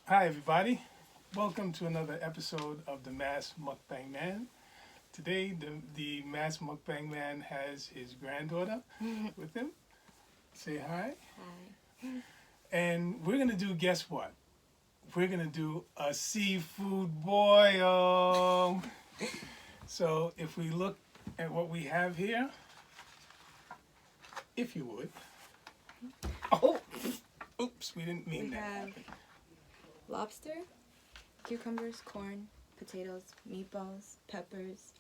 Hi, everybody. Welcome to another episode of the Mass Mukbang Man. Today, the Mass Mukbang Man has his granddaughter with him. Say hi. Hi. And we're going to do, guess what? We're going to do a seafood boil. So, if we look at what we have here, if you would. Oh, oops, we didn't mean We that. have lobster, cucumbers, corn, potatoes, meatballs, peppers,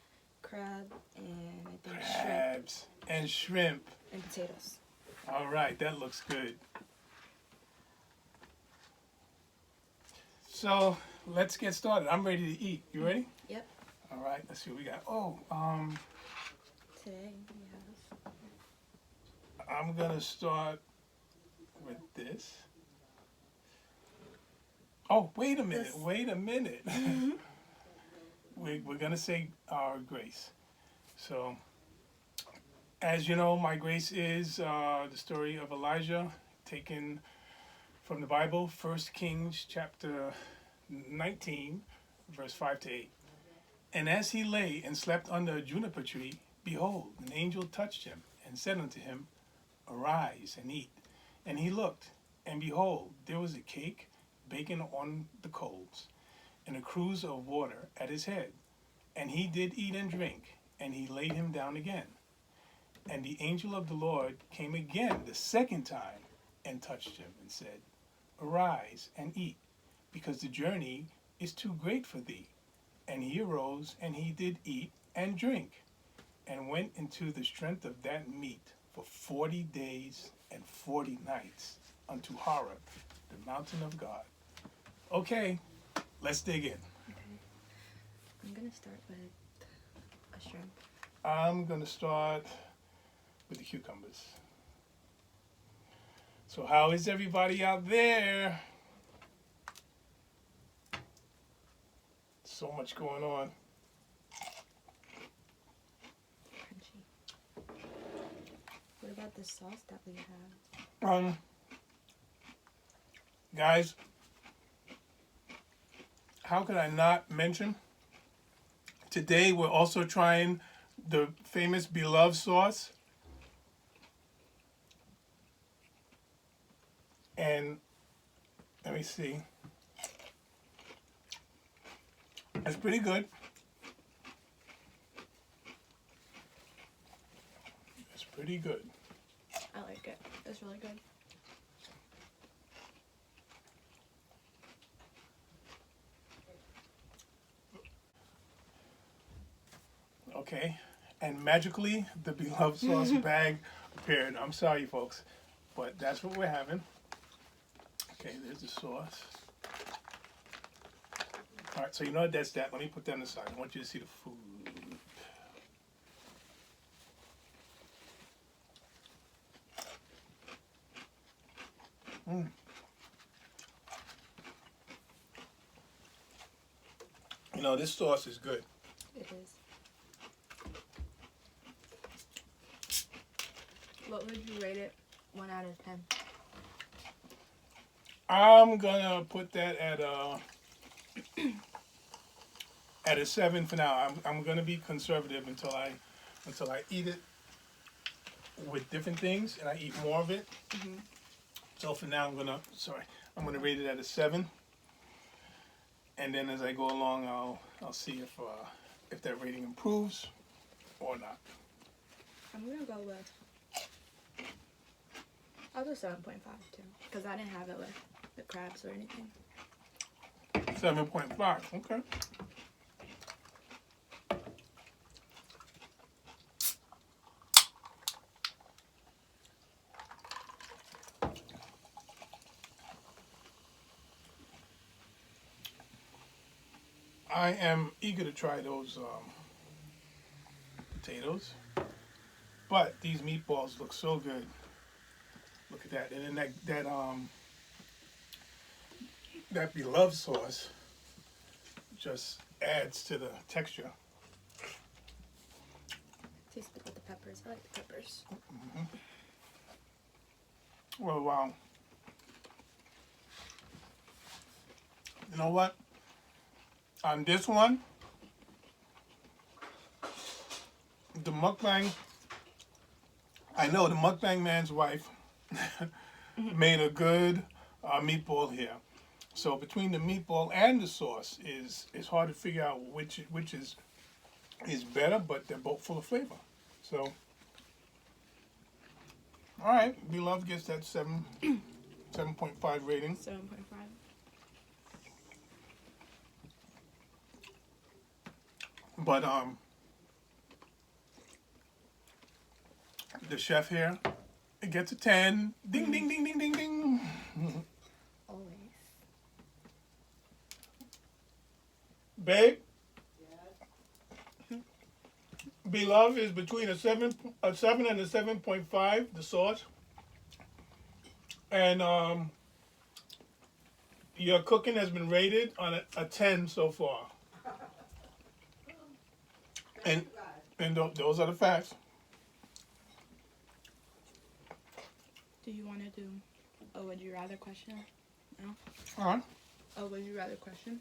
crab, and I think shrimp Crabs and shrimp. and potatoes. All right, that looks good. So let's get started. I'm ready to eat. You ready? Yep. All right. Let's see what we got. Today we I'm gonna start with this. Oh, wait a minute. This- Wait a minute. We're gonna say our grace. So, as you know, my grace is the story of Elijah, taken from the Bible, 1 Kings chapter 19, verse 5 to 8. And as he lay and slept under a juniper tree, behold, an angel touched him and said unto him, Arise and eat. And he looked, and behold, there was a cake baking on the coals, and a cruse of water at his head. And he did eat and drink, and he laid him down again. And the angel of the Lord came again the second time, and touched him, and said, Arise and eat, because the journey is too great for thee. And he arose, and he did eat and drink, and went into the strength of that meat for 40 days and 40 nights unto Horeb, the mountain of God. Okay, let's dig in. I'm gonna start with a shrimp. I'm going to start with the cucumbers. So how is everybody out there? So much going on. Crunchy. What about the sauce that we have? Guys, how could I not mention? Today we're also trying the famous beloved sauce. And let me see. It's pretty good. It's pretty good. I like it. It's really good. Okay. And magically, the beloved sauce bag appeared. I'm sorry, folks, but that's what we're having. Okay, there's the sauce. All right, so you know what, that's that. Let me put that aside. I want you to see the food. You know, this sauce is good. It is. What would you rate it? 1 out of 10. I'm gonna put that at a 7 for now. I'm gonna be conservative until I eat it with different things and I eat more of it. So for now, I'm gonna rate it at a 7. And then as I go along, I'll see if that rating improves or not. I'm gonna go with. I'll go 7.5 too, because I didn't have it with the crabs or anything. 7.5. Okay. I am eager to try those potatoes, but these meatballs look so good. Look at that, and then that beloved sauce just adds to the texture. Taste it with the peppers. I like the peppers. Well, wow. You know what? On this one, the mukbang, I know the mukbang man's wife made a good meatball here. So between the meatball and the sauce is hard to figure out which is better, but they're both full of flavor. So, all right, Beloved gets that 7.5 rating. 7.5. But the chef here, it gets a 10. Ding ding ding ding ding ding. Always. Babe, Beloved is between a 7 and a 7.5. The sauce, and your cooking has been rated on a 10 so far. And those are the facts. Do you want to do a would you rather question? No? All right. A would you rather question?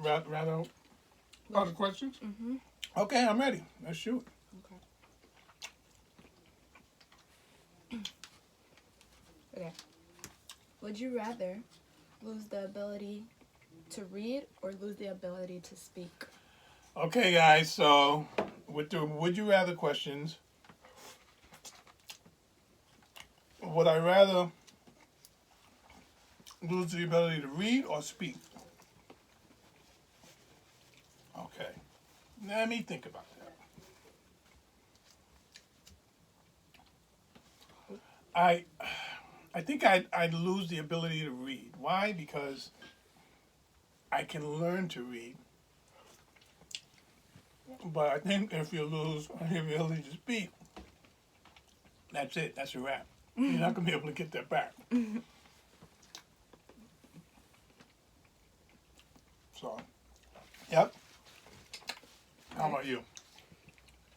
Rather other questions? Mm-hmm. Okay, I'm ready. Let's shoot. Okay. Okay. Would you rather lose the ability to read or lose the ability to speak? Okay, guys, so with the would you rather questions, would I rather lose the ability to read or speak? Okay, let me think about that. I think I'd lose the ability to read. Why? Because I can learn to read. But I think if you lose the ability to speak, that's it. That's a wrap. You're not going to be able to get that back. So, yep. How about you?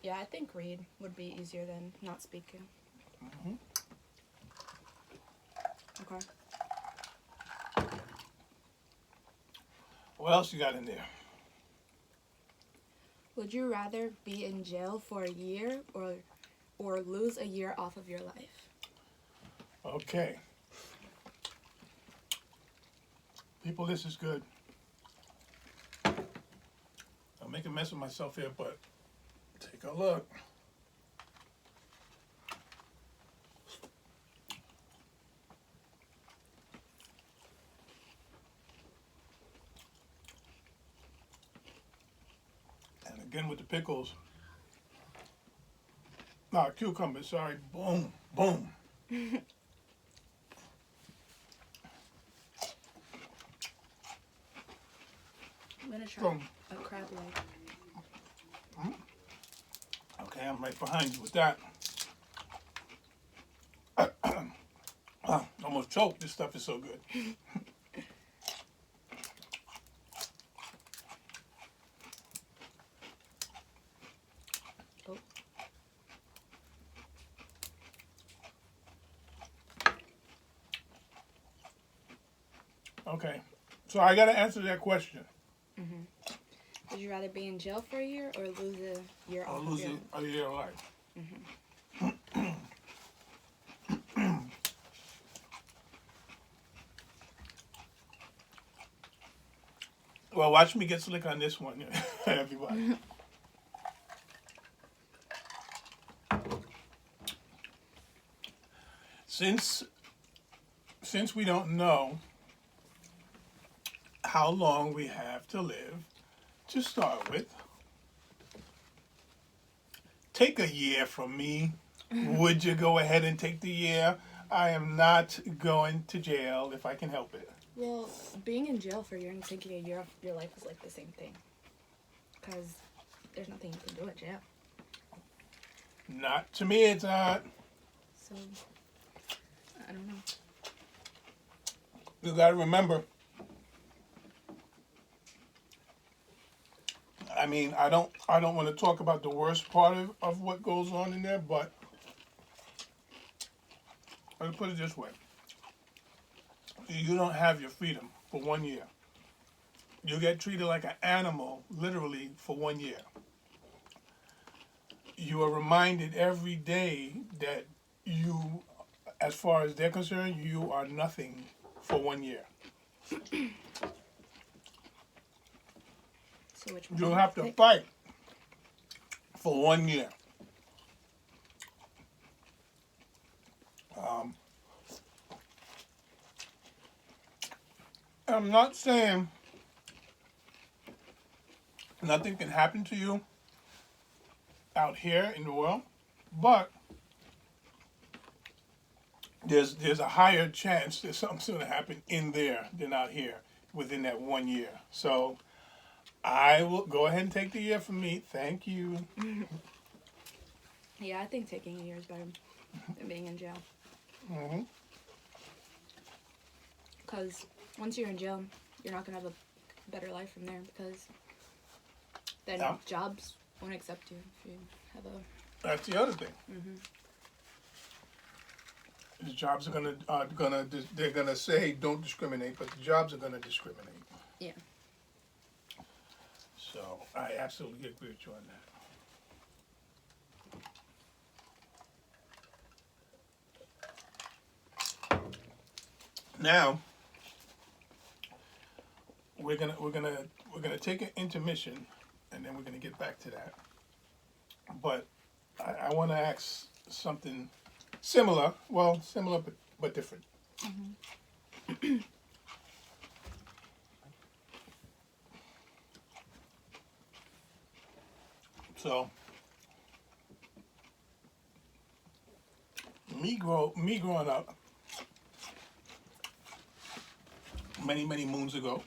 Yeah, I think read would be easier than not speaking. Mm-hmm. Okay. What else you got in there? Would you rather be in jail for a year or lose a year off of your life? Okay. People, this is good. I'll make a mess of myself here, but take a look. And again with the pickles. No, cucumbers, sorry. Boom, boom. I'm gonna try Boom. a crab leg. Okay, I'm right behind you with that. Almost choked. This stuff is so good. Oh. Okay, so I got to answer that question. Mm-hmm. Would you rather be in jail for a year or lose a year Or off lose of your a year of life. Well, watch me get slick on this one, everybody. Since we don't know how long we have to live, to start with, take a year from me. Would you go ahead and take the year? I am not going to jail if I can help it. Well, being in jail for a year and taking a year off your life is like the same thing. Because there's nothing you can do at jail. Not to me, it's not. So, I don't know. You gotta remember. I mean, I don't want to talk about the worst part of what goes on in there, but I'll put it this way. you don't have your freedom for 1 year. You get treated like an animal, literally, for 1 year. You are reminded every day that you, as far as they're concerned, you are nothing for 1 year. So which one? You'll have to fight for 1 year. I'm not saying nothing can happen to you out here in the world, but there's a higher chance that something's going to happen in there than out here within that 1 year. So I will go ahead and take the year from me. Thank you. Yeah, I think taking a year is better than being in jail. Mm-hmm. Because once you're in jail, you're not going to have a better life from there because then Yeah. jobs won't accept you if you have a... That's the other thing. Mm-hmm. The jobs are they're gonna say don't discriminate, but the jobs are gonna discriminate. Yeah. So I absolutely agree with you on that. Now we're gonna take an intermission, and then we're gonna get back to that. But I want to ask something similar. Well, similar but different. Mm-hmm. So me growing up many moons ago,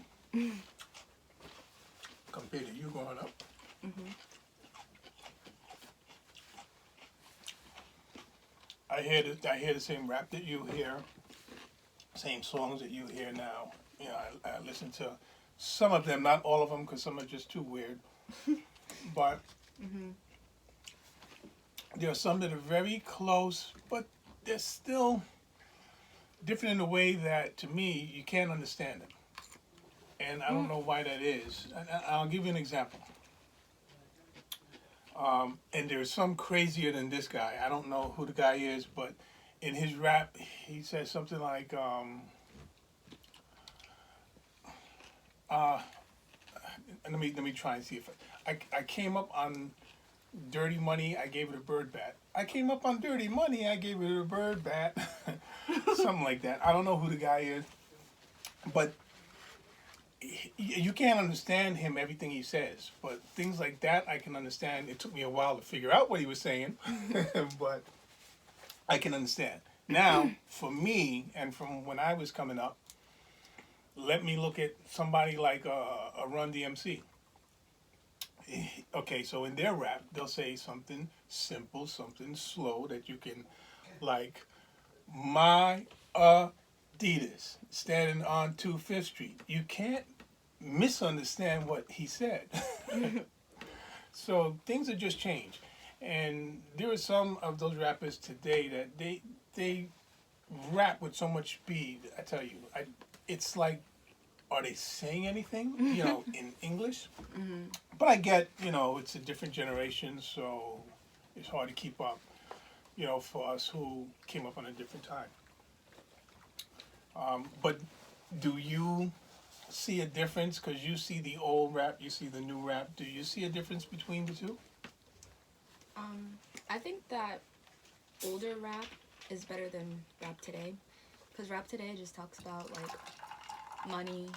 compared to you growing up, Mm-hmm. I hear the same rap that you hear, same songs that you hear now. You know, I listen to some of them, not all of them, because some are just too weird. But Mm-hmm. there are some that are very close, but they're still different in a way that, to me, you can't understand them. And I don't know why that is. I'll give you an example. And there's some crazier than this guy. I don't know who the guy is, but in his rap, he says something like, let me try and see if I came up on dirty money, I gave it a bird bat. I came up on dirty money, I gave it a bird bat. Something like that. I don't know who the guy is, but you can't understand him, everything he says. But things like that, I can understand. It took me a while to figure out what he was saying, but I can understand. Now, for me, and from when I was coming up, let me look at somebody like a Run DMC. Okay, so in their rap, they'll say something simple, something slow that you can, like, my Adidas standing on 25th Street. You can't misunderstand what he said. So things have just changed. And there are some of those rappers today that they rap with so much speed. I tell you, it's like, are they saying anything, in English? Mm-hmm. But I get, it's a different generation, so it's hard to keep up, for us who came up on a different time. But do you see a difference? Because you see the old rap, you see the new rap. Do you see a difference between the two? I think that older rap is better than rap today. Because rap today just talks about, like, money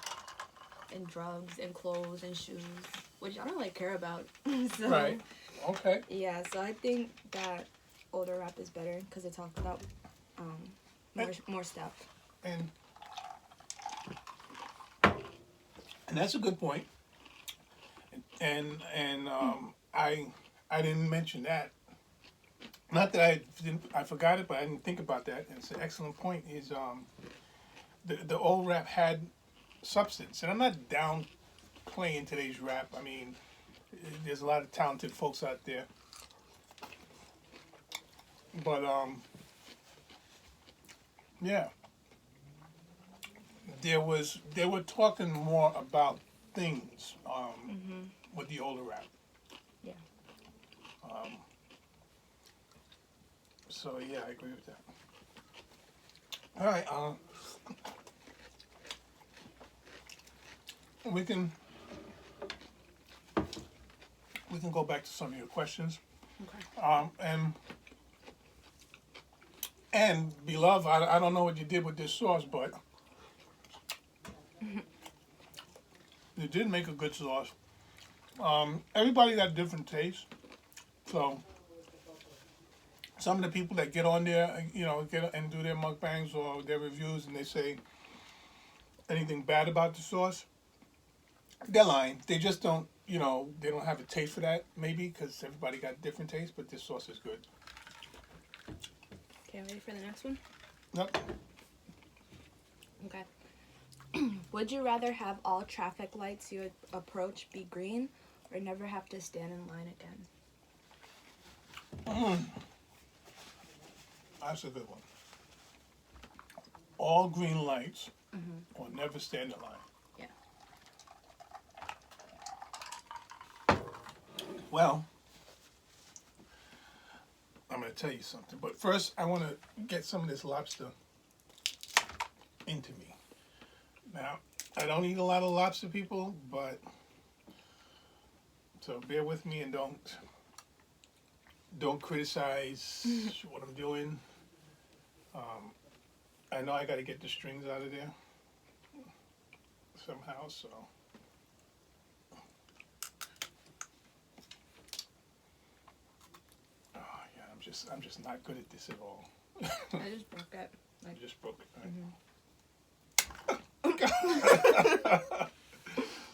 and drugs and clothes and shoes, which I don't really care about. So, Right. Okay. yeah, so I think that older rap is better because it talks about more stuff. And that's a good point. And I didn't mention that. Not that I forgot it, but I didn't think about that. And it's an excellent point. Is the old rap had substance, and I'm not downplaying today's rap. I mean, there's a lot of talented folks out there, but yeah, they were talking more about things Mhm. with the older rap. Yeah. Um, so yeah, I agree with that. All right, we can go back to some of your questions. Okay. And beloved, I don't know what you did with this sauce, but you did make a good sauce. Everybody got different tastes, so some of the people that get on there, get and do their mukbangs or their reviews, and they say anything bad about the sauce, they're lying. They just don't, they don't have a taste for that, maybe because everybody got different tastes. But this sauce is good. Okay, ready for the next one? Yep. Okay. Would you rather have all traffic lights you approach be green, or never have to stand in line again? That's a good one. All green lights, or never stand in line. Yeah. Well, I'm going to tell you something. But first, I want to get some of this lobster into me. Now, I don't eat a lot of lobster, people, but so bear with me and don't criticize what I'm doing. I know I got to get the strings out of there somehow, so. Oh yeah, I'm just not good at this at all. I just broke it. I just broke it. Right?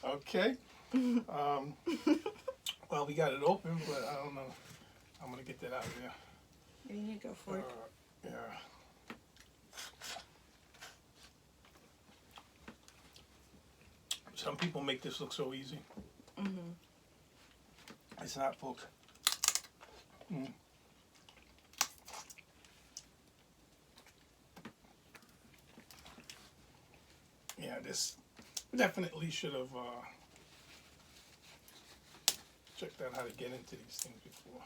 Okay. Well, we got it open, but I don't know. I'm gonna get that out of there. You need to go for it. Yeah. Some people make this look so easy. It's not, folks. Yeah, this definitely should have checked out how to get into these things before.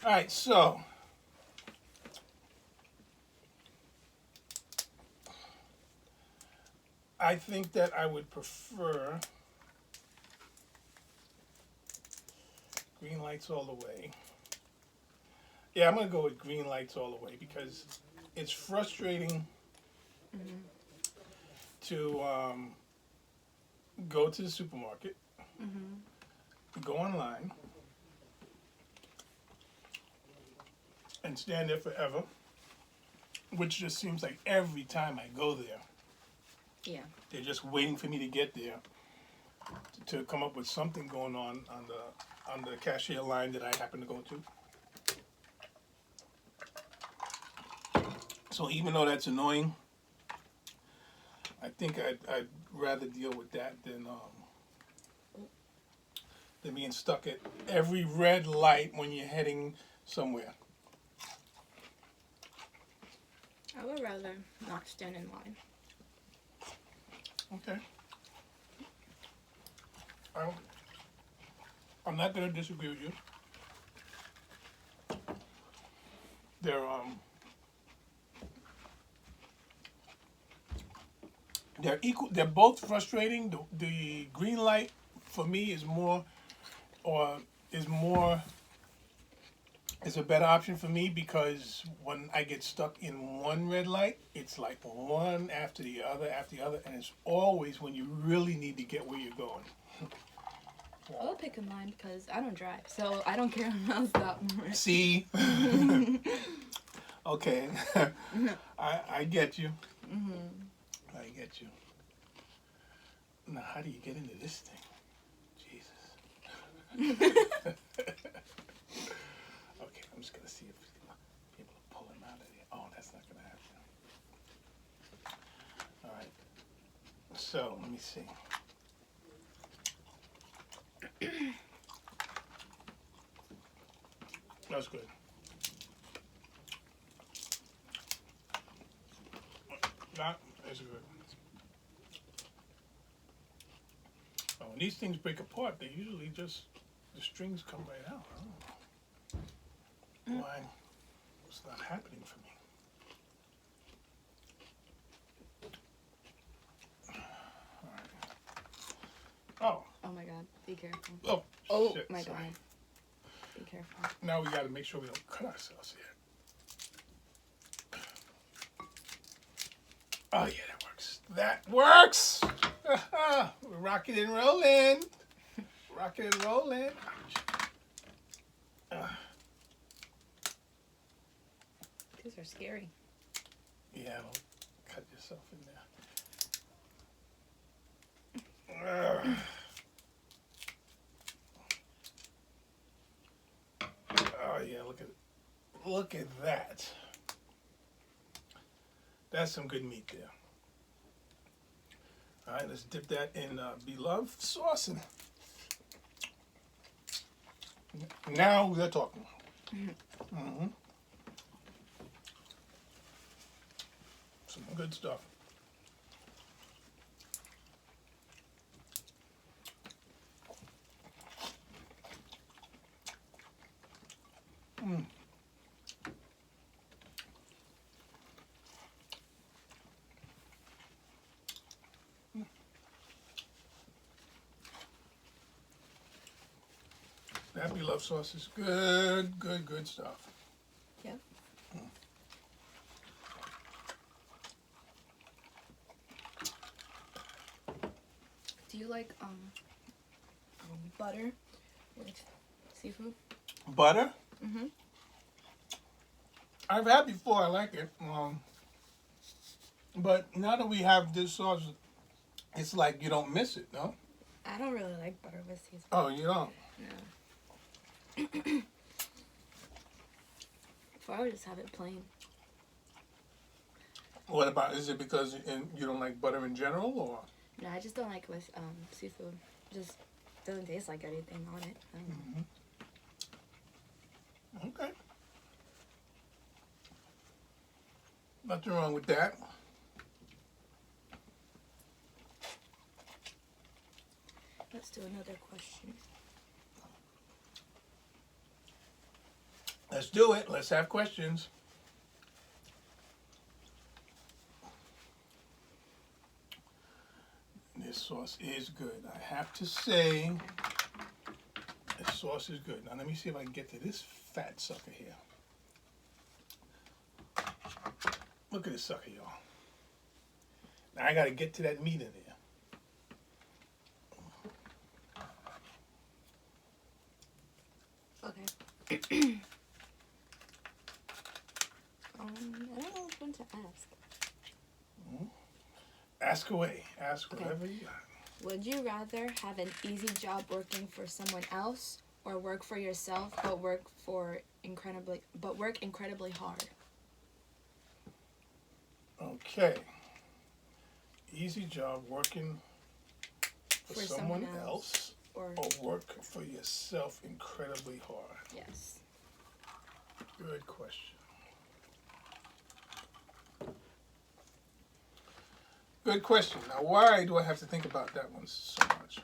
All right, so I think that I would prefer green lights all the way. Yeah, I'm going to go with green lights all the way because it's frustrating to go to the supermarket, go online, and stand there forever, which just seems like every time I go there, Yeah. they're just waiting for me to get there to come up with something going on the cashier line that I happen to go to. So even though that's annoying, I think I'd rather deal with that than being stuck at every red light when you're heading somewhere. I would rather not stand in line. Okay. I'm not going to disagree with you. They're equal. They're both frustrating. The green light for me is more, or is more, is a better option for me because when I get stuck in one red light, it's like one after the other, and it's always when you really need to get where you're going. I would pick in line because I don't drive, so I don't care when I'll stop. See? Okay. I get you. I get you. Now, how do you get into this thing? Jesus. Okay, I'm just going to see if I'm able to pull him out of there. Oh, that's not going to happen. All right. So, let me see. That's good. That is good. Oh, when these things break apart, they usually just, the strings come right out. I don't know why it's not happening for me. All right. Oh. Oh my god, be careful. Oh, Oh shit, my sorry. god. Be careful. Now we got to make sure we don't cut ourselves here. Oh, yeah, that works. That works! We're rocking and rolling. Rocking and rolling. These are scary. Yeah, don't cut yourself in there. Oh, yeah, look at it. Look at that. That's some good meat there. All right, let's dip that in beloved sauce. And now we're talking. Mm-hmm. Some good stuff. Mm. That beloved sauce is good, good stuff. Yeah. Do you like butter with seafood? Butter? Mm-hmm. I've had before. I like it. But now that we have this sauce, it's like you don't miss it, no? I don't really like butter with seafood. Oh, you don't? No. Before I would just have it plain. What about, is it because you don't like butter in general, or? No, I just don't like with seafood. It just doesn't taste like anything on it. I don't know. Mm-hmm. Okay. Nothing wrong with that. Let's do another question. Let's do it. Let's have questions. This sauce is good. I have to say, this sauce is good. Now let me see if I can get to this fat sucker here. Look at this sucker, y'all. Now I got to get to that meat in there. Okay. I don't know which one to ask. Ask away. Ask Okay. whatever you got. Would you rather have an easy job working for someone else or work for yourself but work incredibly hard? Okay. Easy job working for someone else or work for yourself incredibly hard? yes. Good question. Good question. Now, why do I have to think about that one so much?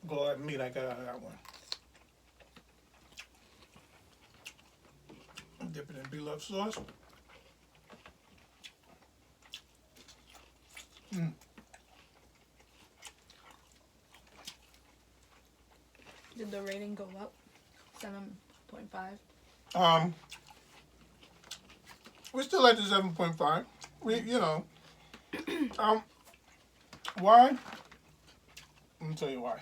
Go ahead, meat I got out of that one. Dip it in beloved sauce. Did the rating go up? 7.5. We're still at the 7.5. Why? Let me tell you why.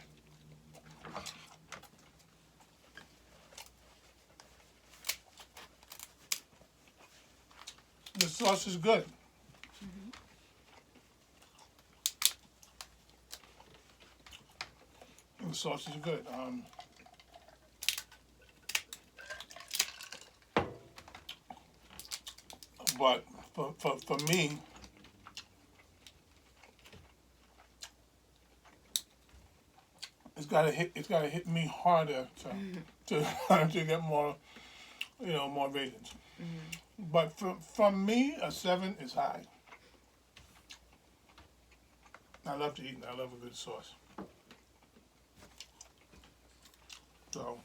The sauce is good. The sauce is good. But for me, It's gotta hit me harder to to get more, more ratings. But from me, a 7 is high. I love to eat and I love a good sauce. So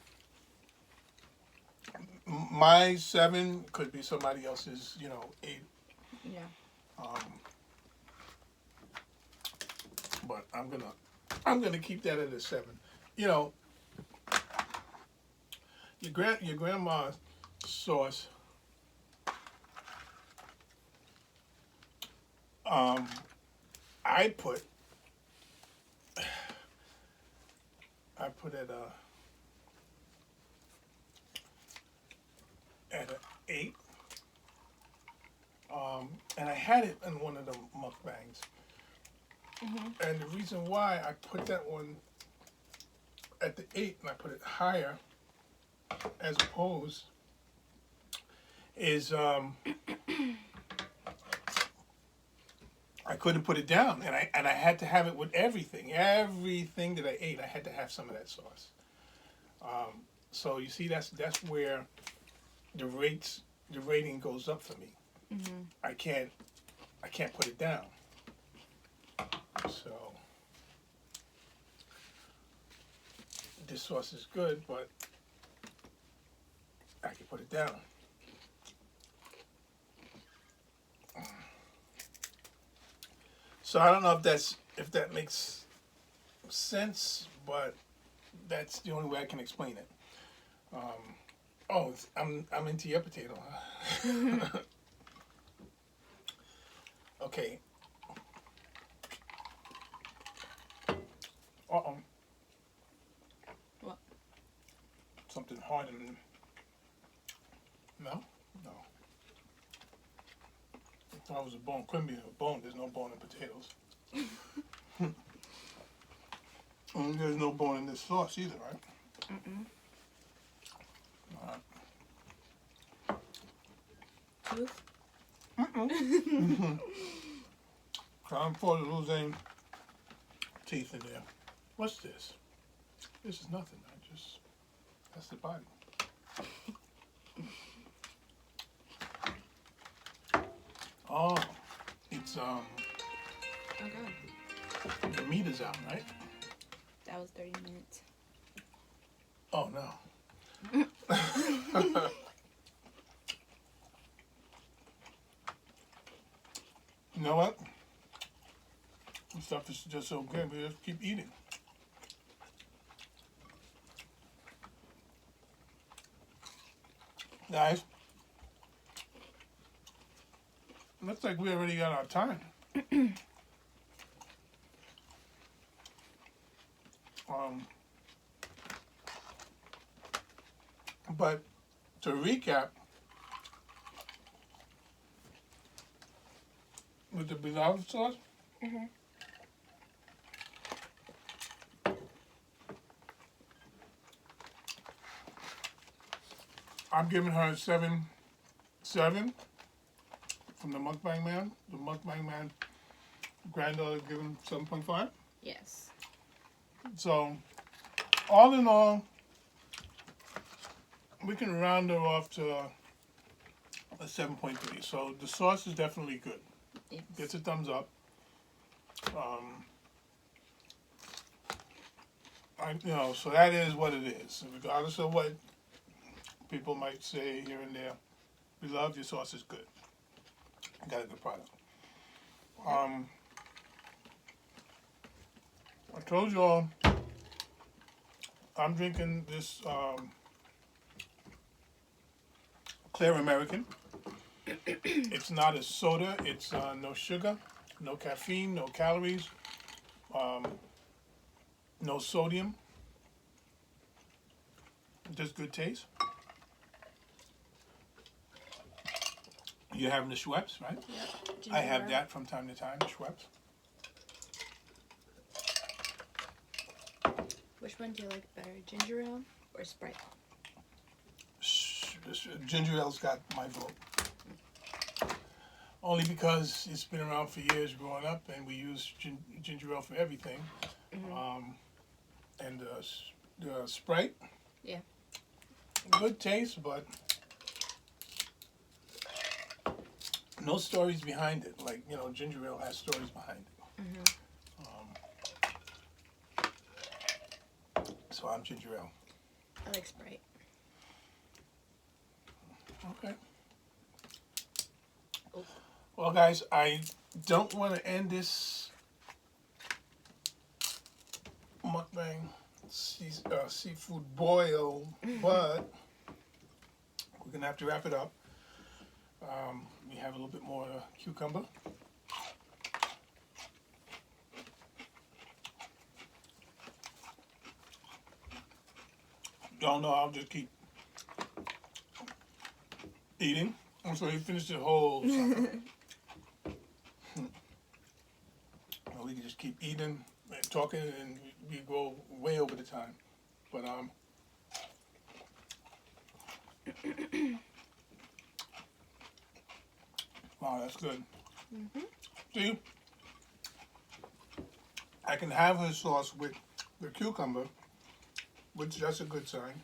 my 7 could be somebody else's, 8. Yeah. Um, but I'm gonna keep that at a 7. You know, your grandma's sauce. Um, I put it at an 8. And I had it in one of the mukbangs. And the reason why I put that one at the 8 and I put it higher as opposed is I couldn't put it down, and I had to have it with everything. Everything that I ate, I had to have some of that sauce. So you see, that's where the rating goes up for me. I can't put it down. So this sauce is good, but I can put it down. So I don't know if that makes sense, but that's the only way I can explain it. I'm into your potato. Huh? Okay. Uh-oh. What? Something hard in. No? No. I thought it was a bone. Couldn't be a bone. There's no bone in potatoes. And there's no bone in this sauce either, right? All right. Tooth? I'm for losing teeth in there. What's this? This is nothing. That's the body. Oh, it's Okay. the meat is out, right? That was 30 minutes. Oh no. You know what? This stuff is just so good. We just keep eating. Guys, looks like we already got our time. But to recap, with the beloved sauce, I'm giving her a 7 from the Mukbang Man. The Mukbang Man granddaughter giving 7.5. Yes. So, all in all, we can round her off to a 7.3. So the sauce is definitely good. Yes. Gets a thumbs up. So that is what it is. Regardless of what people might say here and there, we love your sauce is good. Got a good product. I told you all I'm drinking this Clear American. It's not a soda. It's no sugar, no caffeine, no calories, no sodium. Just good taste. You're having the Schweppes, right? Yep. I have that from time to time, Schweppes. Which one do you like better, ginger ale or Sprite? Ginger ale's got my vote. Only because it's been around for years growing up and we use ginger ale for everything. And the Sprite. Yeah. Good taste, but no stories behind it. Like, you know, ginger ale has stories behind it. So I'm ginger ale. I like Sprite. Okay. Oh. Well, guys, I don't want to end this mukbang seafood boil, but we're going to have to wrap it up. We have a little bit more cucumber. Y'all know I'll just keep eating. I'm sorry, you finished the whole sucker. We can just keep eating and talking, and we go way over the time. But wow, that's good. See, I can have her sauce with the cucumber, which that's a good sign.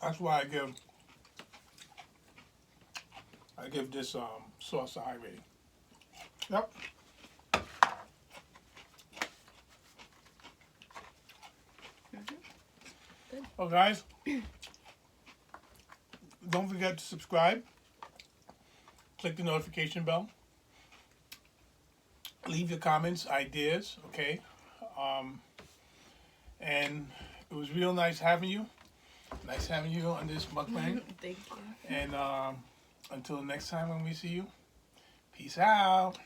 That's why I give this sauce a high rating. Yep. Good. Well, guys, don't forget to subscribe. Click the notification bell. Leave your comments, ideas, okay? And it was real nice having you. Nice having you on this mukbang. Thank you. And until next time when we see you, peace out.